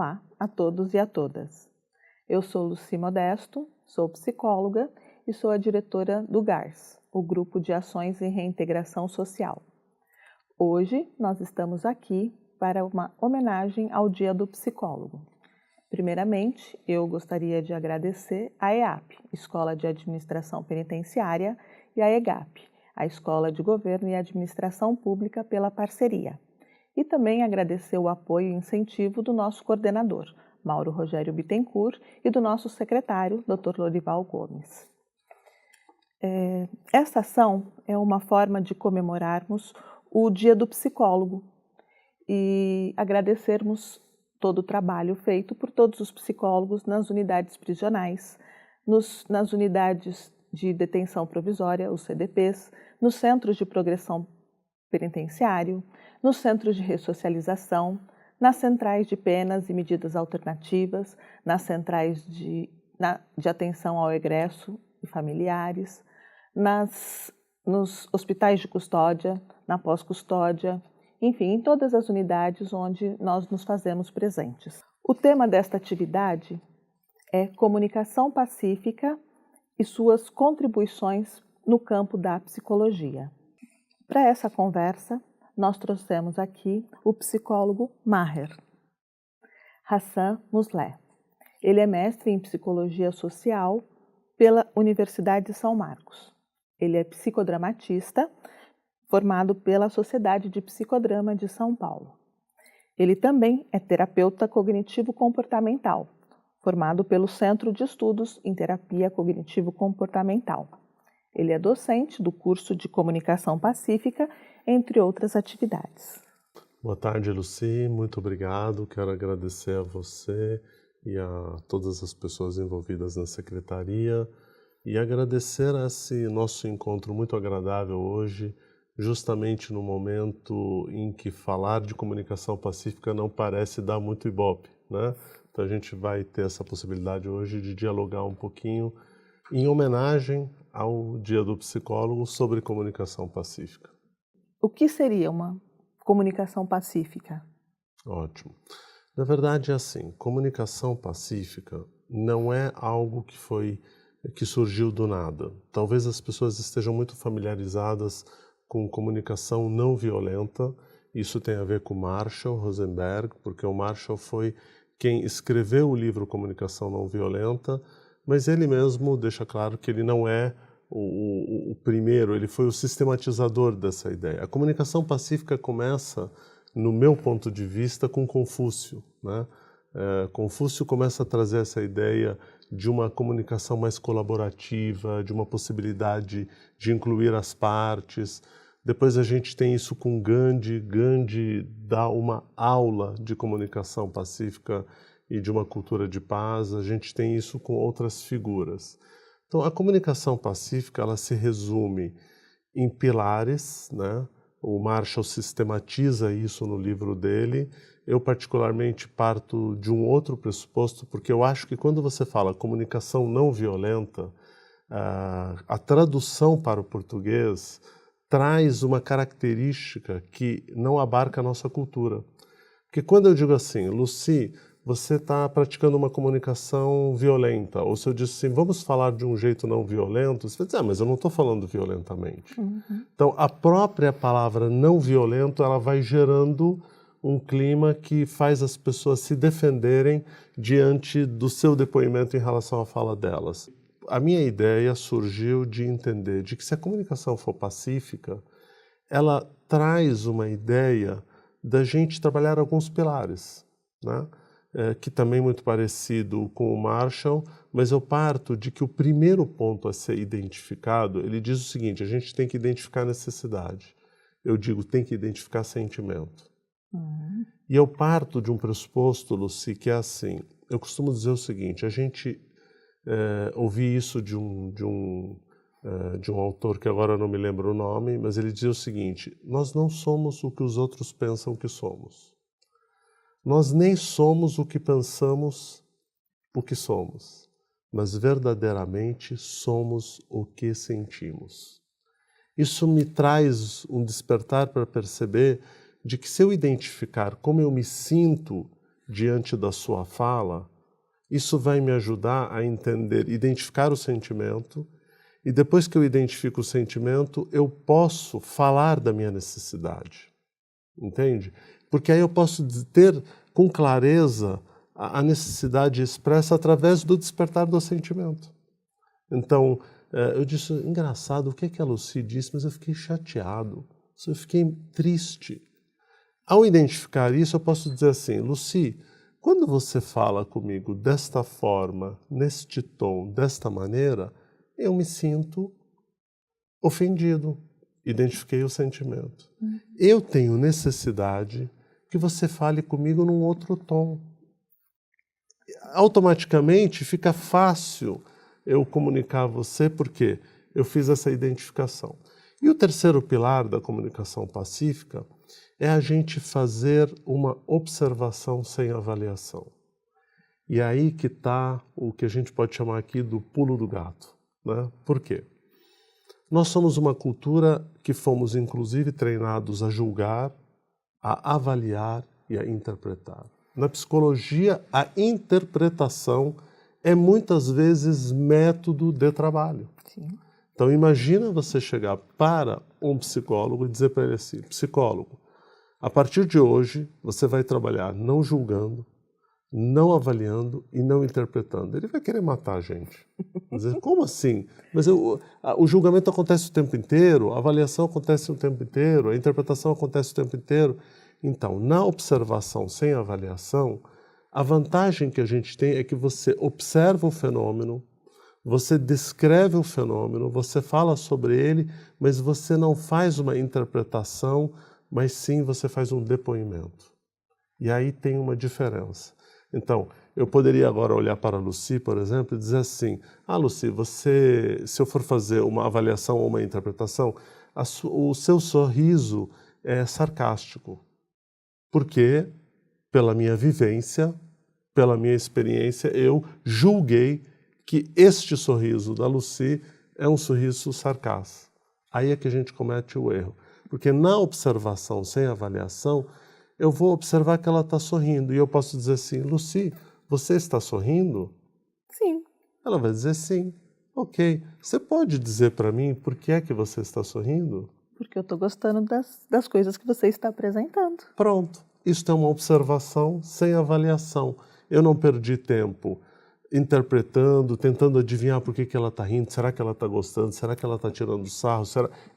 Olá a todos e a todas. Eu sou Lucy Modesto, sou psicóloga e sou a diretora do GARS, o Grupo de Ações em Reintegração Social. Hoje nós estamos aqui para uma homenagem ao Dia do Psicólogo. Primeiramente, eu gostaria de agradecer à EAP, Escola de Administração Penitenciária, e à EGAP, a Escola de Governo e Administração Pública, pela parceria. E também agradecer o apoio e incentivo do nosso coordenador, Mauro Rogério Bittencourt, e do nosso secretário, Dr. Lorival Gomes. Esta ação é uma forma de comemorarmos o Dia do Psicólogo e agradecermos todo o trabalho feito por todos os psicólogos nas unidades prisionais, nas unidades de detenção provisória, os CDPs, nos centros de progressão penitenciário, nos centros de ressocialização, nas centrais de penas e medidas alternativas, nas centrais de atenção ao egresso e familiares, nos hospitais de custódia, na pós-custódia, enfim, em todas as unidades onde nós nos fazemos presentes. O tema desta atividade é comunicação pacífica e suas contribuições no campo da psicologia. Para essa conversa, nós trouxemos aqui o psicólogo Maher Hassan Musleh. Ele é mestre em Psicologia Social pela Universidade de São Marcos. Ele é psicodramatista, formado pela Sociedade de Psicodrama de São Paulo. Ele também é terapeuta cognitivo-comportamental, formado pelo Centro de Estudos em Terapia Cognitivo-Comportamental. Ele é docente do curso de Comunicação Pacífica, entre outras atividades. Boa tarde, Lucy. Muito obrigado. Quero agradecer a você e a todas as pessoas envolvidas na secretaria e agradecer esse nosso encontro muito agradável hoje, justamente no momento em que falar de comunicação pacífica não parece dar muito ibope, né? Então a gente vai ter essa possibilidade hoje de dialogar um pouquinho em homenagem ao Dia do Psicólogo sobre comunicação pacífica. O que seria uma comunicação pacífica? Ótimo. Na verdade é assim, comunicação pacífica não é algo que surgiu do nada. Talvez as pessoas estejam muito familiarizadas com comunicação não violenta. Isso tem a ver com Marshall Rosenberg, porque o Marshall foi quem escreveu o livro Comunicação Não Violenta, mas ele mesmo deixa claro que ele não é o primeiro, ele foi o sistematizador dessa ideia. A comunicação pacífica começa, no meu ponto de vista, com Confúcio, né? Confúcio começa a trazer essa ideia de uma comunicação mais colaborativa, de uma possibilidade de incluir as partes. Depois a gente tem isso com Gandhi. Gandhi dá uma aula de comunicação pacífica e de uma cultura de paz. A gente tem isso com outras figuras. Então, a comunicação pacífica ela se resume em pilares, né? O Marshall sistematiza isso no livro dele. Eu, particularmente, parto de um outro pressuposto, porque eu acho que quando você fala comunicação não violenta, a tradução para o português traz uma característica que não abarca a nossa cultura. Porque quando eu digo assim, Lucy, você está praticando uma comunicação violenta, ou se eu digo assim, vamos falar de um jeito não violento, você vai dizer, mas eu não estou falando violentamente. Então, a própria palavra não violento, ela vai gerando um clima que faz as pessoas se defenderem diante do seu depoimento em relação à fala delas. A minha ideia surgiu de entender de que se a comunicação for pacífica, ela traz uma ideia da gente trabalhar alguns pilares, né? Que também é muito parecido com o Marshall, mas eu parto de que o primeiro ponto a ser identificado, ele diz o seguinte, a gente tem que identificar necessidade. Eu digo, tem que identificar sentimento. E eu parto de um pressuposto, Lucy, que é assim, eu costumo dizer o seguinte, a gente ouvi isso de um autor que agora eu não me lembro o nome, mas ele dizia o seguinte, nós não somos o que os outros pensam que somos. Nós nem somos o que pensamos o que somos, mas verdadeiramente somos o que sentimos. Isso me traz um despertar para perceber de que se eu identificar como eu me sinto diante da sua fala, isso vai me ajudar a entender, identificar o sentimento, e depois que eu identifico o sentimento, eu posso falar da minha necessidade. Entende? Porque aí eu posso ter com clareza a necessidade expressa através do despertar do sentimento. Então, eu disse, engraçado, o que é que a Lucy disse? Mas eu fiquei chateado, eu fiquei triste. Ao identificar isso, eu posso dizer assim, Lucy, quando você fala comigo desta forma, neste tom, desta maneira, eu me sinto ofendido. Identifiquei o sentimento. Eu tenho necessidade que você fale comigo num outro tom. Automaticamente fica fácil eu comunicar a você porque eu fiz essa identificação. E o terceiro pilar da comunicação pacífica é a gente fazer uma observação sem avaliação. E aí que está o que a gente pode chamar aqui do pulo do gato, né? Por quê? Nós somos uma cultura que fomos inclusive treinados a julgar, a avaliar e a interpretar. Na psicologia, a interpretação é muitas vezes método de trabalho. Sim. Então imagina você chegar para um psicólogo e dizer para ele assim, psicólogo, a partir de hoje você vai trabalhar não julgando, não avaliando e não interpretando. Ele vai querer matar a gente. Dizer, como assim? Mas o julgamento acontece o tempo inteiro, a avaliação acontece o tempo inteiro, a interpretação acontece o tempo inteiro. Então, na observação sem avaliação, a vantagem que a gente tem é que você observa o fenômeno, você descreve o fenômeno, você fala sobre ele, mas você não faz uma interpretação, mas sim você faz um depoimento. E aí tem uma diferença. Então, eu poderia agora olhar para a Lucy, por exemplo, e dizer assim, Lucy, se eu for fazer uma avaliação ou uma interpretação, o seu sorriso é sarcástico. Porque, pela minha vivência, pela minha experiência, eu julguei que este sorriso da Lucy é um sorriso sarcástico. Aí é que a gente comete o erro. Porque na observação sem avaliação, eu vou observar que ela está sorrindo. E eu posso dizer assim, Lucy, você está sorrindo? Sim. Ela vai dizer sim. Ok. Você pode dizer para mim por que é que você está sorrindo? Porque eu estou gostando das coisas que você está apresentando. Pronto. Isso é uma observação sem avaliação. Eu não perdi tempo interpretando, tentando adivinhar por que ela está rindo. Será que ela está gostando? Será que ela está tirando sarro?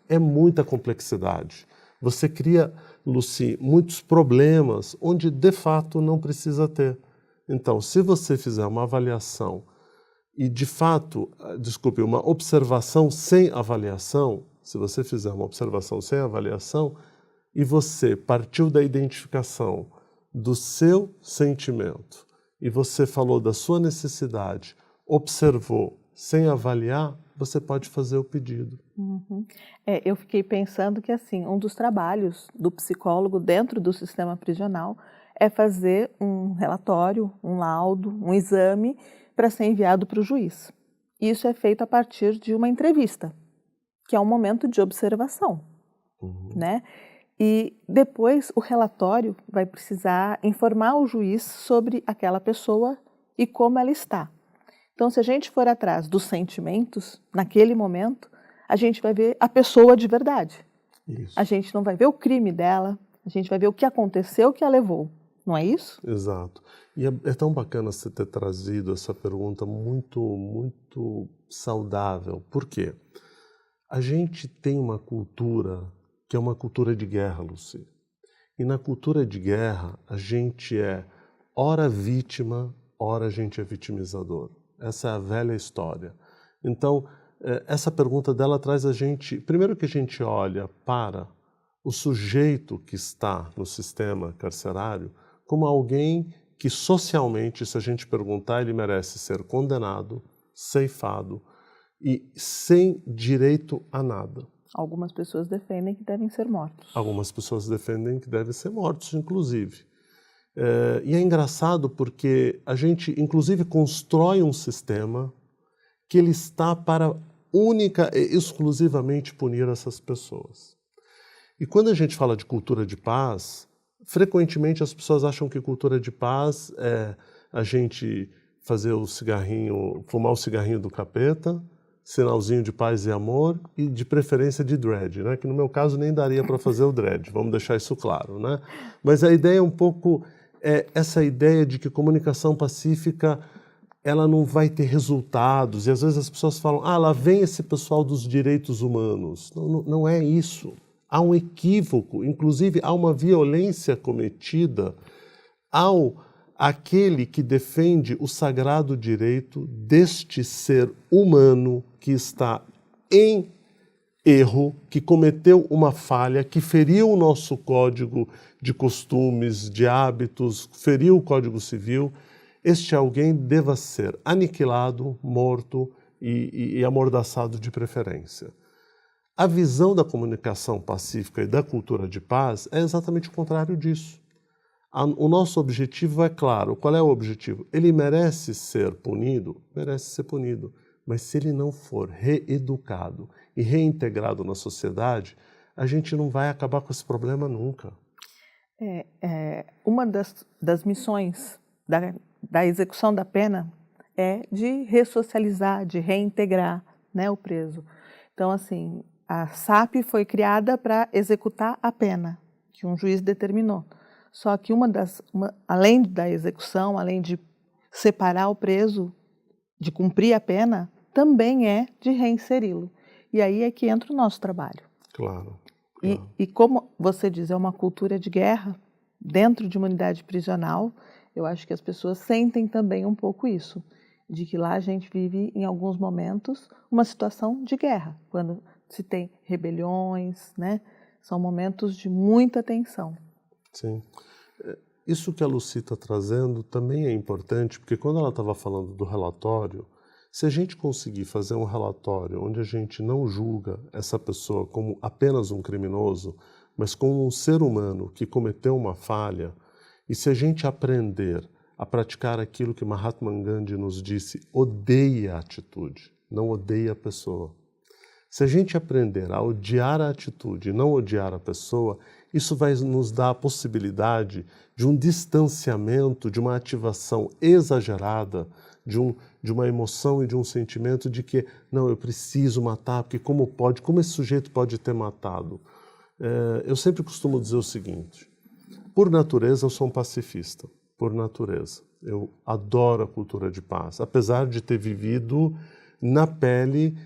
É muita complexidade. Você cria, Lucy, muitos problemas onde, de fato, não precisa ter. Então, se você fizer uma avaliação e, de fato, uma observação sem avaliação, se você fizer uma observação sem avaliação e você partiu da identificação do seu sentimento e você falou da sua necessidade, observou sem avaliar, você pode fazer o pedido. Eu fiquei pensando que assim, um dos trabalhos do psicólogo dentro do sistema prisional é fazer um relatório, um laudo, um exame para ser enviado para o juiz. Isso é feito a partir de uma entrevista, que é um momento de observação, né? E depois o relatório vai precisar informar o juiz sobre aquela pessoa e como ela está. Então, se a gente for atrás dos sentimentos, naquele momento, a gente vai ver a pessoa de verdade. Isso. A gente não vai ver o crime dela, a gente vai ver o que aconteceu, o que a levou. Não é isso? Exato. E é tão bacana você ter trazido essa pergunta muito, muito saudável. Por quê? A gente tem uma cultura que é uma cultura de guerra, Lucy. E na cultura de guerra, a gente é ora vítima, ora a gente é vitimizador. Essa é a velha história. Então, essa pergunta dela traz a gente... Primeiro que a gente olha para o sujeito que está no sistema carcerário como alguém que socialmente, se a gente perguntar, ele merece ser condenado, ceifado e sem direito a nada. Algumas pessoas defendem que devem ser mortos. Algumas pessoas defendem que devem ser mortos, inclusive. E é engraçado porque a gente, inclusive, constrói um sistema que ele está para única e exclusivamente punir essas pessoas. E quando a gente fala de cultura de paz, frequentemente as pessoas acham que cultura de paz é a gente fazer o cigarrinho, fumar o cigarrinho do capeta, sinalzinho de paz e amor e de preferência de dread, né? Que no meu caso nem daria para fazer o dread, vamos deixar isso claro, né? Mas a ideia é um pouco essa ideia de que comunicação pacífica ela não vai ter resultados, e às vezes as pessoas falam, lá vem esse pessoal dos direitos humanos. Não é isso. Há um equívoco, inclusive há uma violência cometida ao aquele que defende o sagrado direito deste ser humano que está em erro, que cometeu uma falha, que feriu o nosso código de costumes, de hábitos, feriu o Código Civil. Este alguém deva ser aniquilado, morto e amordaçado de preferência. A visão da comunicação pacífica e da cultura de paz é exatamente o contrário disso. O nosso objetivo é claro. Qual é o objetivo? Ele merece ser punido? Merece ser punido. Mas se ele não for reeducado e reintegrado na sociedade, a gente não vai acabar com esse problema nunca. Uma das missões da execução da pena é de ressocializar, de reintegrar, né, o preso. Então, assim, a SAP foi criada para executar a pena que um juiz determinou. Só que além da execução, além de separar o preso, de cumprir a pena, também é de reinseri-lo. E aí é que entra o nosso trabalho. Claro. E como você diz, é uma cultura de guerra dentro de uma unidade prisional, eu acho que as pessoas sentem também um pouco isso, de que lá a gente vive, em alguns momentos, uma situação de guerra, quando se tem rebeliões, né? São momentos de muita tensão. Sim. Isso que a Lucy está trazendo também é importante, porque quando ela estava falando do relatório, se a gente conseguir fazer um relatório onde a gente não julga essa pessoa como apenas um criminoso, mas como um ser humano que cometeu uma falha, e se a gente aprender a praticar aquilo que Mahatma Gandhi nos disse, odeie a atitude, não odeie a pessoa. Se a gente aprender a odiar a atitude e não odiar a pessoa, isso vai nos dar a possibilidade de um distanciamento, de uma ativação exagerada, de uma emoção e de um sentimento de que, não, eu preciso matar, porque como esse sujeito pode ter matado? Eu sempre costumo dizer o seguinte, por natureza eu sou um pacifista, por natureza. Eu adoro a cultura de paz, apesar de ter vivido na pele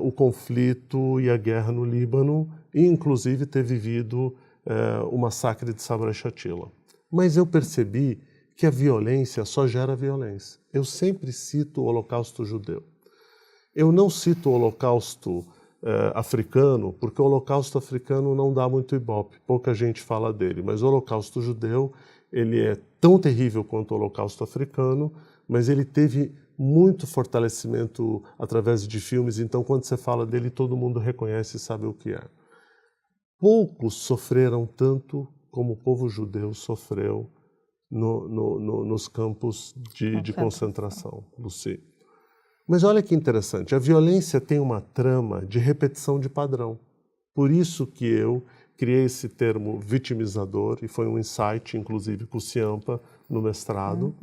o conflito e a guerra no Líbano, e inclusive ter vivido o massacre de Sabra e Shatila. Mas eu percebi que a violência só gera violência. Eu sempre cito o Holocausto judeu. Eu não cito o Holocausto africano, porque o Holocausto africano não dá muito ibope, pouca gente fala dele, mas o Holocausto judeu, ele é tão terrível quanto o Holocausto africano, mas ele teve muito fortalecimento através de filmes, então quando você fala dele, todo mundo reconhece e sabe o que é. Poucos sofreram tanto como o povo judeu sofreu nos campos de concentração, Lucy. Mas olha que interessante, a violência tem uma trama de repetição de padrão. Por isso que eu criei esse termo vitimizador, e foi um insight, inclusive, com o Ciampa no mestrado,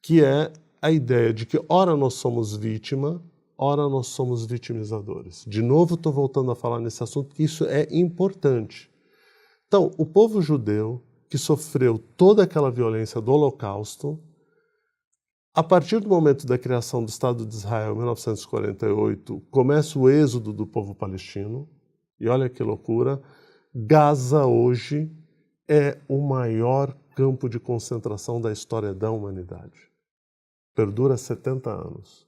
que é a ideia de que ora nós somos vítima, ora nós somos vitimizadores. De novo, estou voltando a falar nesse assunto, porque isso é importante. Então, o povo judeu, que sofreu toda aquela violência do Holocausto, a partir do momento da criação do Estado de Israel, em 1948, começa o êxodo do povo palestino, e olha que loucura, Gaza hoje é o maior campo de concentração da história da humanidade. Perdura 70 anos.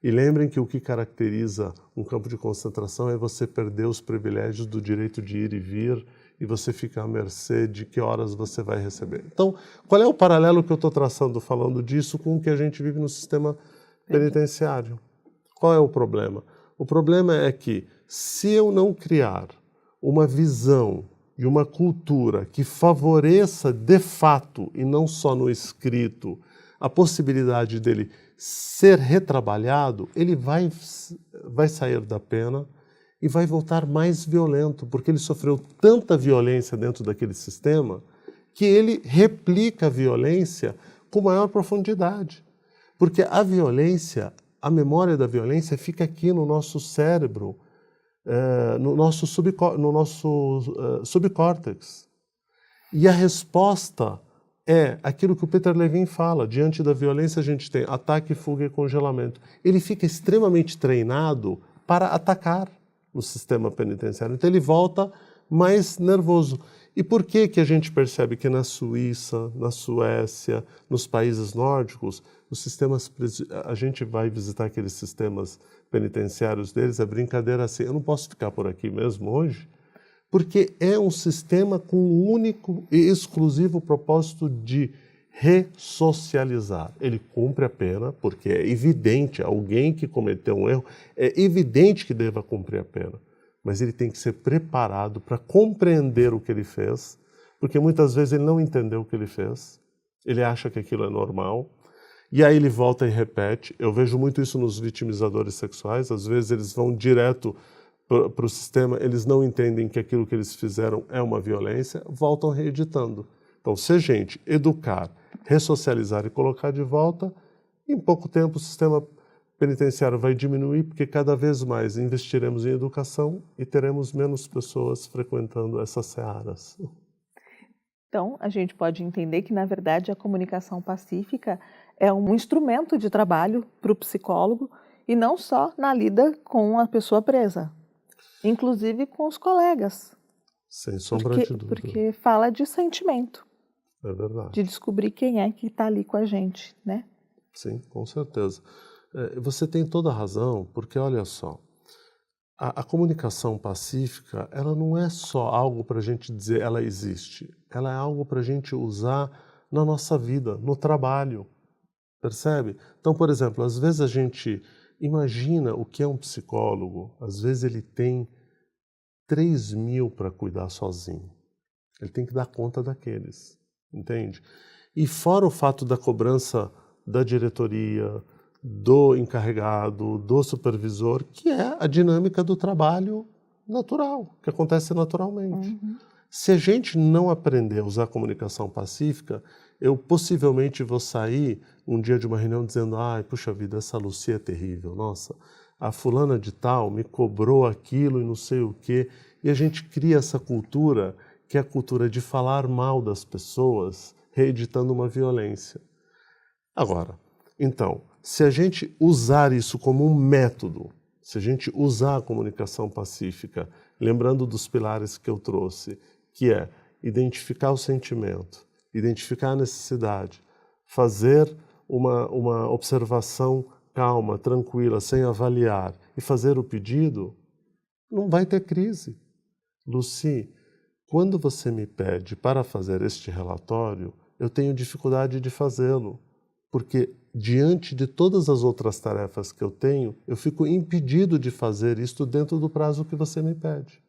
E lembrem que o que caracteriza um campo de concentração é você perder os privilégios do direito de ir e vir e você fica à mercê de que horas você vai receber. Então, qual é o paralelo que eu estou traçando falando disso com o que a gente vive no sistema penitenciário? Qual é o problema? O problema é que se eu não criar uma visão e uma cultura que favoreça de fato, e não só no escrito, a possibilidade dele ser retrabalhado, ele vai sair da pena e vai voltar mais violento, porque ele sofreu tanta violência dentro daquele sistema que ele replica a violência com maior profundidade. Porque a violência, a memória da violência fica aqui no nosso cérebro, no nosso subcórtex. E a resposta é aquilo que o Peter Levine fala: diante da violência a gente tem ataque, fuga e congelamento. Ele fica extremamente treinado para atacar no sistema penitenciário. Então ele volta mais nervoso. E por que que a gente percebe que na Suíça, na Suécia, nos países nórdicos, os sistemas, a gente vai visitar aqueles sistemas penitenciários deles, é brincadeira assim, eu não posso ficar por aqui mesmo hoje, porque é um sistema com um único e exclusivo propósito de ressocializar. Ele cumpre a pena, porque é evidente, alguém que cometeu um erro, é evidente que deva cumprir a pena. Mas ele tem que ser preparado para compreender o que ele fez, porque muitas vezes ele não entendeu o que ele fez, ele acha que aquilo é normal, e aí ele volta e repete. Eu vejo muito isso nos vitimizadores sexuais, às vezes eles vão direto para o sistema, eles não entendem que aquilo que eles fizeram é uma violência, voltam reeditando. Então, se a gente educar, ressocializar e colocar de volta, em pouco tempo o sistema penitenciário vai diminuir, porque cada vez mais investiremos em educação e teremos menos pessoas frequentando essas searas. Então, a gente pode entender que, na verdade, a comunicação pacífica é um instrumento de trabalho para o psicólogo e não só na lida com a pessoa presa, inclusive com os colegas. Sem sombra de dúvida. Porque fala de sentimento. É verdade. De descobrir quem é que está ali com a gente, né? Sim, com certeza. Você tem toda a razão, porque olha só, a comunicação pacífica, ela não é só algo para a gente dizer ela existe, ela é algo para a gente usar na nossa vida, no trabalho, percebe? Então, por exemplo, às vezes a gente imagina o que é um psicólogo, às vezes ele tem 3.000 para cuidar sozinho, ele tem que dar conta daqueles, entende? E fora o fato da cobrança da diretoria, do encarregado, do supervisor, que é a dinâmica do trabalho natural, que acontece naturalmente. Uhum. Se a gente não aprender a usar a comunicação pacífica, eu possivelmente vou sair um dia de uma reunião dizendo: ai, puxa vida, essa Lucia é terrível, nossa, a fulana de tal me cobrou aquilo e não sei o quê. E a gente cria essa cultura, que é a cultura de falar mal das pessoas, reeditando uma violência. Agora, então, se a gente usar isso como um método, se a gente usar a comunicação pacífica, lembrando dos pilares que eu trouxe, que é identificar o sentimento, identificar a necessidade, fazer uma observação calma, tranquila, sem avaliar, e fazer o pedido, não vai ter crise. Lucy, quando você me pede para fazer este relatório, eu tenho dificuldade de fazê-lo, porque diante de todas as outras tarefas que eu tenho, eu fico impedido de fazer isto dentro do prazo que você me pede.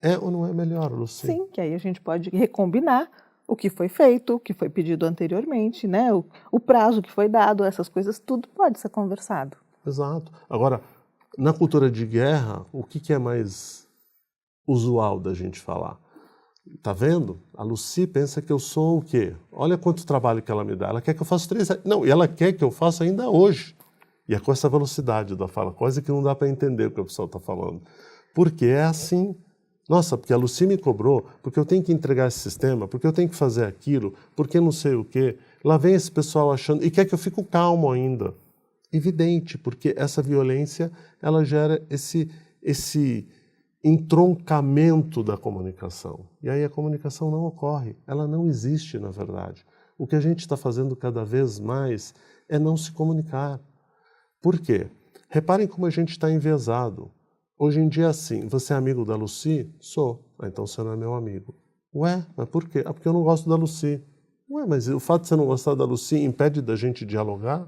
É ou não é melhor, Lucy? Sim, que aí a gente pode recombinar o que foi feito, o que foi pedido anteriormente, né? O prazo que foi dado, essas coisas, tudo pode ser conversado. Exato. Agora, na cultura de guerra, o que é mais usual da gente falar? Tá vendo? A Lucy pensa que eu sou o quê? Olha quanto trabalho que ela me dá. Ela quer que eu faça 3... Não, e ela quer que eu faça ainda hoje. E é com essa velocidade da fala, quase que não dá para entender o que o pessoal está falando. Porque é assim. Nossa, porque a Lucy me cobrou, porque eu tenho que entregar esse sistema, porque eu tenho que fazer aquilo, porque não sei o quê. Lá vem esse pessoal achando... E quer que eu fique calmo ainda. Evidente, porque essa violência, ela gera esse entroncamento da comunicação. E aí a comunicação não ocorre, ela não existe, na verdade. O que a gente está fazendo cada vez mais é não se comunicar. Por quê? Reparem como a gente está enviesado. Hoje em dia é assim: você é amigo da Lucy? Sou. Ah, então você não é meu amigo. Ué, mas por quê? Ah, porque eu não gosto da Lucy. Ué, mas o fato de você não gostar da Lucy impede da gente dialogar?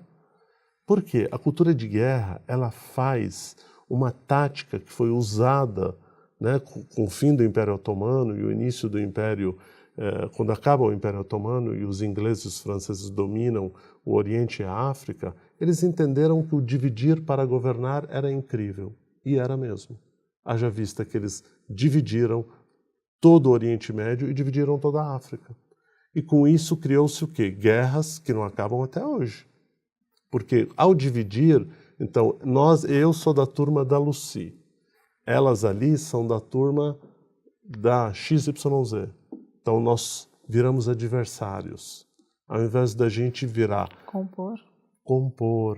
Por quê? A cultura de guerra, ela faz uma tática que foi usada, né, com o fim do Império Otomano e o início do Império, quando acaba o Império Otomano e os ingleses e os franceses dominam o Oriente e a África, eles entenderam que o dividir para governar era incrível. E era mesmo. Haja vista que eles dividiram todo o Oriente Médio e dividiram toda a África. E com isso criou-se o quê? Guerras que não acabam até hoje. Porque ao dividir, então, eu sou da turma da Lucy, elas ali são da turma da XYZ. Então nós viramos adversários. Ao invés da gente virar... Compor.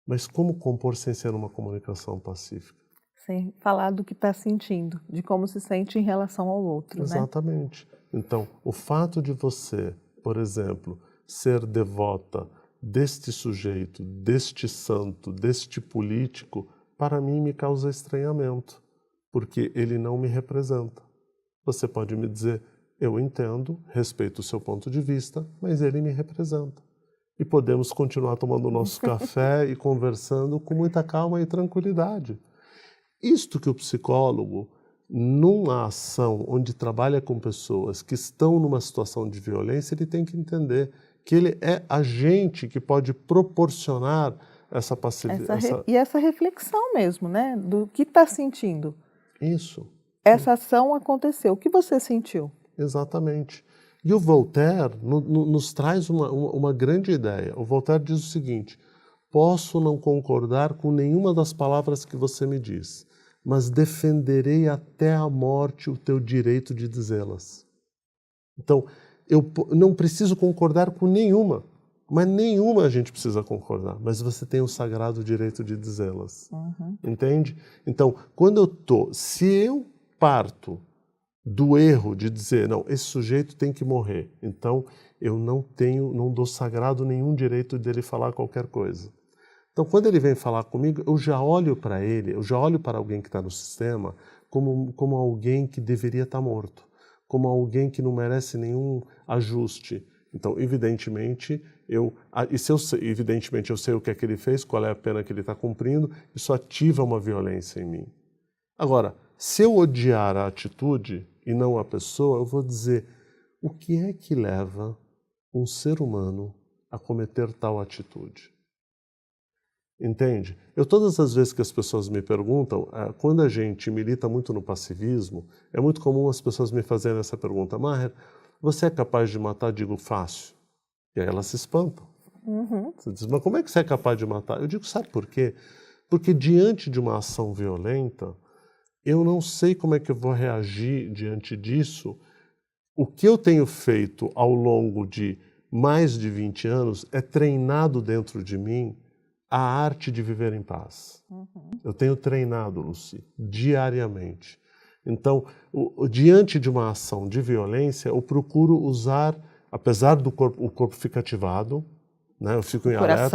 Mas como compor sem ser uma comunicação pacífica? Sem falar do que está sentindo, de como se sente em relação ao outro, Exatamente. Né? Então, o fato de você, por exemplo, ser devota deste sujeito, deste santo, deste político, para mim me causa estranhamento, porque ele não me representa. Você pode me dizer, eu entendo, respeito o seu ponto de vista, mas ele me representa. E podemos continuar tomando o nosso café e conversando com muita calma e tranquilidade. Isto que o psicólogo, numa ação onde trabalha com pessoas que estão numa situação de violência, ele tem que entender que ele é agente que pode proporcionar essa passividade. E essa reflexão mesmo, né? Do que está sentindo. Isso. Essa ação aconteceu. O que você sentiu? Exatamente. E o Voltaire nos traz uma grande ideia. O Voltaire diz o seguinte: posso não concordar com nenhuma das palavras que você me diz, mas defenderei até a morte o teu direito de dizê-las. Então, eu não preciso concordar com nenhuma, mas nenhuma a gente precisa concordar, mas você tem o sagrado direito de dizê-las. Entende? Então, se eu parto do erro de dizer, não, esse sujeito tem que morrer, então eu não dou sagrado nenhum direito dele falar qualquer coisa. Então, quando ele vem falar comigo, eu já olho para ele, eu já olho para alguém que está no sistema como alguém que deveria estar morto, como alguém que não merece nenhum ajuste. Então, evidentemente, eu sei o que é que ele fez, qual é a pena que ele está cumprindo, isso ativa uma violência em mim. Agora, se eu odiar a atitude e não a pessoa, eu vou dizer, o que é que leva um ser humano a cometer tal atitude? Entende? Todas as vezes que as pessoas me perguntam, quando a gente milita muito no passivismo, é muito comum as pessoas me fazerem essa pergunta, Maher, você é capaz de matar? Digo, fácil. E aí elas se espantam. Você diz, mas como é que você é capaz de matar? Eu digo, sabe por quê? Porque diante de uma ação violenta, eu não sei como é que eu vou reagir diante disso. O que eu tenho feito ao longo de mais de 20 anos é treinado dentro de mim a arte de viver em paz. Eu tenho treinado, Lucy, diariamente. Então, diante de uma ação de violência, eu procuro usar, apesar do o corpo fica ativado, né? Eu fico em alerta. O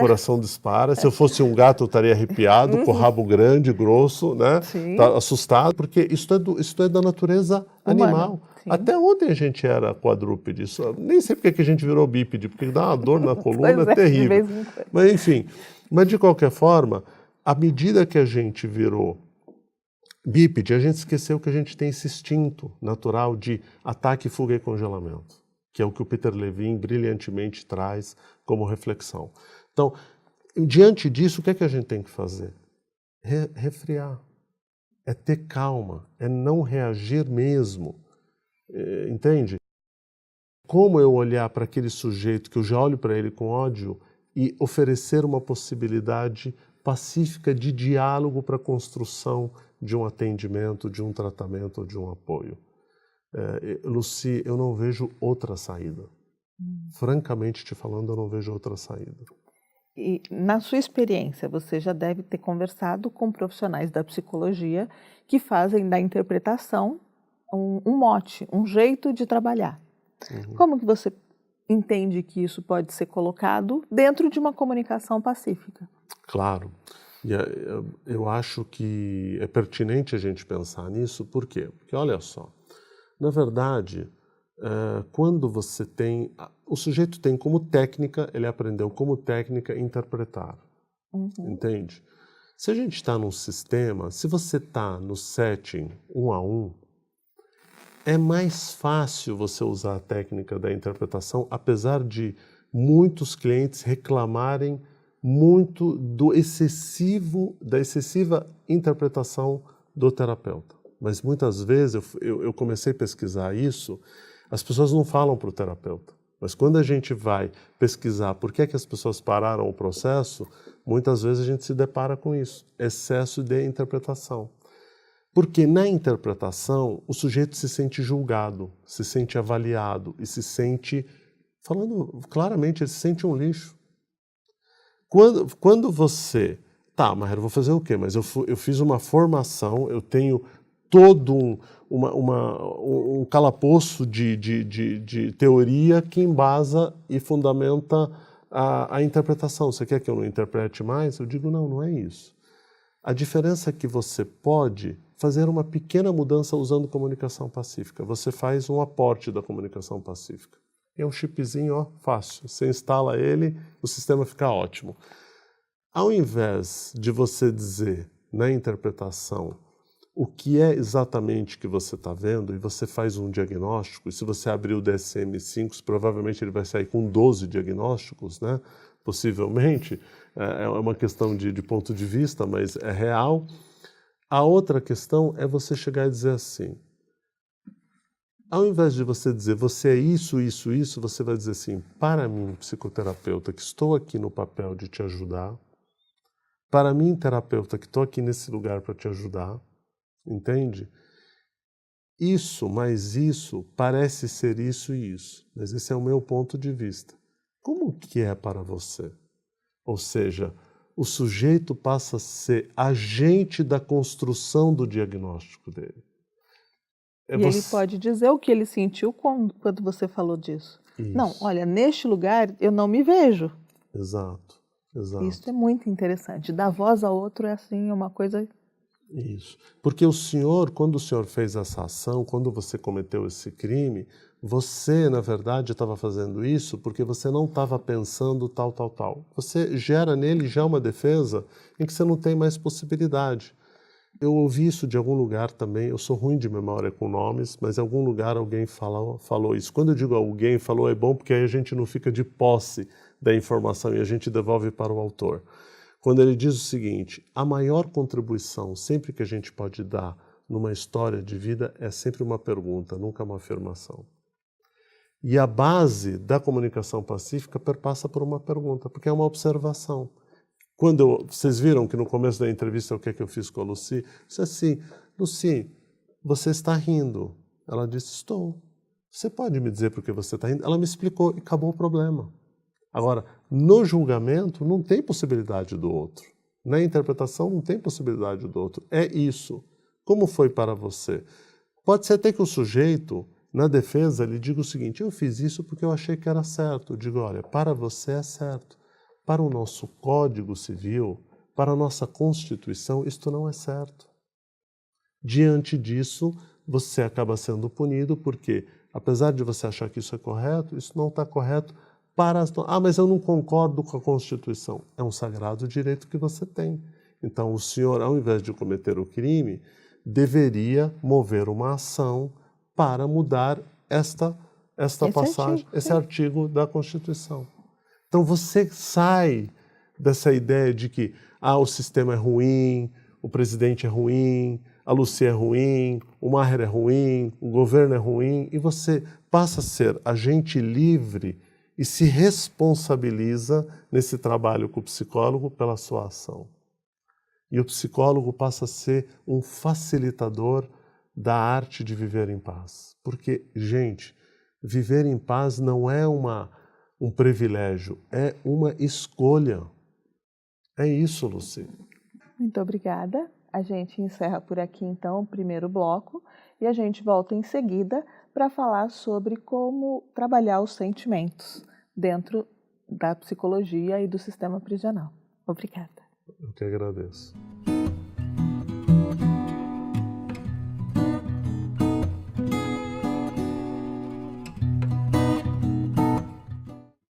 coração dispara. Se eu fosse um gato, eu estaria arrepiado, com o rabo grande, grosso, né? Tá assustado, porque isso é da natureza animal. Até ontem a gente era quadrúpede. Nem sei porque que a gente virou bípede, porque dá uma dor na coluna terrível. Mas enfim, de qualquer forma, à medida que a gente virou bípede, a gente esqueceu que a gente tem esse instinto natural de ataque, fuga e congelamento, que é o que o Peter Levine brilhantemente traz como reflexão. Então, diante disso, o que é que a gente tem que fazer? Refriar. É ter calma, é não reagir mesmo. Entende? Como eu olhar para aquele sujeito, que eu já olho para ele com ódio, e oferecer uma possibilidade pacífica de diálogo para a construção de um atendimento, de um tratamento ou de um apoio. Lucy, eu não vejo outra saída. Francamente te falando, eu não vejo outra saída. E na sua experiência, você já deve ter conversado com profissionais da psicologia que fazem da interpretação um mote, um jeito de trabalhar. Como que você entende que isso pode ser colocado dentro de uma comunicação pacífica? Claro. E eu acho que é pertinente a gente pensar nisso. Por quê? Porque, olha só, na verdade, quando você tem... O sujeito tem como técnica, ele aprendeu como técnica interpretar. Entende? Se a gente está num sistema, se você está no setting 1 a 1, é mais fácil você usar a técnica da interpretação, apesar de muitos clientes reclamarem muito da excessiva interpretação do terapeuta. mas muitas vezes eu comecei a pesquisar isso, as pessoas não falam para o terapeuta. Mas quando a gente vai pesquisar por que é que as pessoas pararam o processo, muitas vezes a gente se depara com isso, excesso de interpretação. Porque na interpretação o sujeito se sente julgado, se sente avaliado e se sente, falando claramente, ele se sente um lixo. Quando você... Tá, mas eu vou fazer o quê? Mas eu fiz uma formação, eu tenho todo um calapouço de teoria que embasa e fundamenta a interpretação. Você quer que eu não interprete mais? Eu digo, não, não é isso. A diferença é que você pode fazer uma pequena mudança usando comunicação pacífica. Você faz um aporte da comunicação pacífica. É um chipzinho, ó, fácil. Você instala ele, o sistema fica ótimo. Ao invés de você dizer na interpretação o que é exatamente que você está vendo, e você faz um diagnóstico, e se você abrir o DSM-5, provavelmente ele vai sair com 12 diagnósticos, né? Possivelmente, é uma questão de ponto de vista, mas é real. A outra questão é você chegar e dizer assim, ao invés de você dizer você é isso, isso, isso, você vai dizer assim, para mim, psicoterapeuta, que estou aqui no papel de te ajudar, para mim, terapeuta, que estou aqui nesse lugar para te ajudar, entende? Isso, mais isso, parece ser isso e isso, mas esse é o meu ponto de vista. Como que é para você? Ou seja, o sujeito passa a ser agente da construção do diagnóstico dele. Ele pode dizer o que ele sentiu quando você falou disso. Isso. Não, olha, neste lugar eu não me vejo. Exato, exato. Isso é muito interessante. Dar voz ao outro é assim, uma coisa... Isso. Porque o senhor, quando o senhor fez essa ação, quando você cometeu esse crime, você, na verdade, estava fazendo isso porque você não estava pensando tal, tal, tal. Você gera nele já uma defesa em que você não tem mais possibilidade. Eu ouvi isso de algum lugar também, eu sou ruim de memória com nomes, mas em algum lugar alguém falou isso. Quando eu digo alguém falou, é bom porque aí a gente não fica de posse da informação e a gente devolve para o autor. Quando ele diz o seguinte, a maior contribuição sempre que a gente pode dar numa história de vida é sempre uma pergunta, nunca uma afirmação. E a base da comunicação pacífica perpassa por uma pergunta, porque é uma observação. Vocês viram que no começo da entrevista o que é que eu fiz com a Lucy? Eu disse assim, Lucy, você está rindo. Ela disse, estou. Você pode me dizer por que você está rindo? Ela me explicou e acabou o problema. Agora, no julgamento não tem possibilidade do outro. Na interpretação não tem possibilidade do outro. É isso. Como foi para você? Pode ser até que o sujeito, na defesa, lhe diga o seguinte, eu fiz isso porque eu achei que era certo. Eu digo, olha, para você é certo. Para o nosso Código Civil, para a nossa Constituição, isto não é certo. Diante disso, você acaba sendo punido porque, apesar de você achar que isso é correto, isso não está correto para as... Ah, mas eu não concordo com a Constituição. É um sagrado direito que você tem. Então, o senhor, ao invés de cometer o crime, deveria mover uma ação para mudar esta passagem, esse artigo da Constituição. Então você sai dessa ideia de que o sistema é ruim, o presidente é ruim, a Lucy é ruim, o Maher é ruim, o governo é ruim, e você passa a ser agente livre e se responsabiliza nesse trabalho com o psicólogo pela sua ação. E o psicólogo passa a ser um facilitador da arte de viver em paz. Porque, gente, viver em paz não é um privilégio, é uma escolha. É isso, Lucy. Muito obrigada. A gente encerra por aqui, então, o primeiro bloco e a gente volta em seguida para falar sobre como trabalhar os sentimentos dentro da psicologia e do sistema prisional. Obrigada. Eu que agradeço.